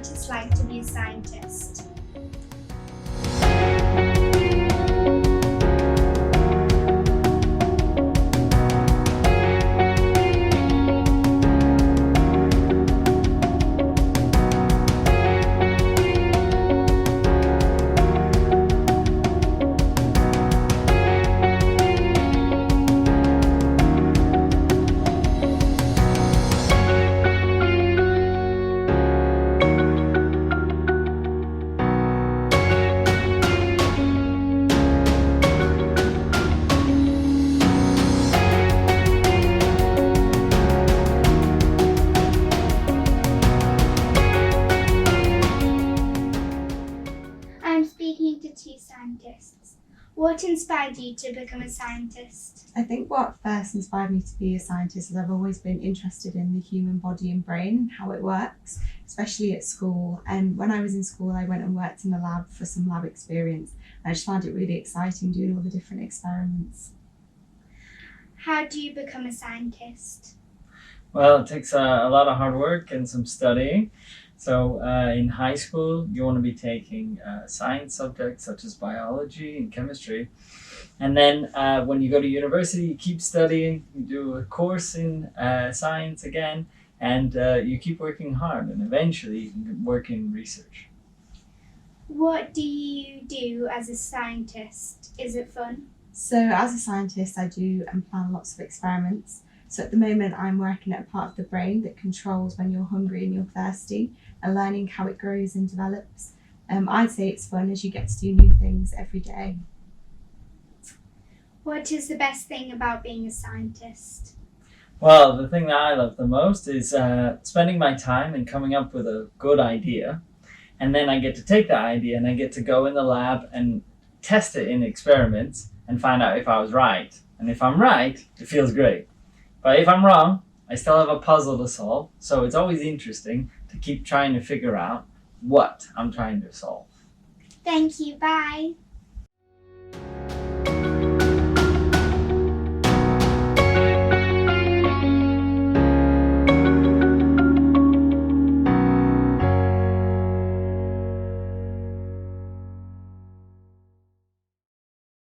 it's like to be a scientist. I'm speaking to two scientists. What inspired you to become a scientist? I think what first inspired me to be a scientist is I've always been interested in the human body and brain and how it works, especially at school. And when I was in school, I went and worked in the lab for some lab experience. I just found it really exciting doing all the different experiments. How do you become a scientist? Well, it takes a lot of hard work and some studying. So in high school, you want to be taking science subjects such as biology and chemistry. And then when you go to university, you keep studying, you do a course in science again, and you keep working hard, and eventually you can work in research. What do you do as a scientist? Is it fun? So as a scientist, I do and plan lots of experiments. So at the moment, I'm working at a part of the brain that controls when you're hungry and you're thirsty and learning how it grows and develops. I'd say it's fun as you get to do new things every day. What is the best thing about being a scientist? Well, the thing that I love the most is spending my time and coming up with a good idea. And then I get to take that idea and I get to go in the lab and test it in experiments and find out if I was right. And if I'm right, it feels great. But if I'm wrong, I still have a puzzle to solve. So it's always interesting to keep trying to figure out what I'm trying to solve. Thank you. Bye.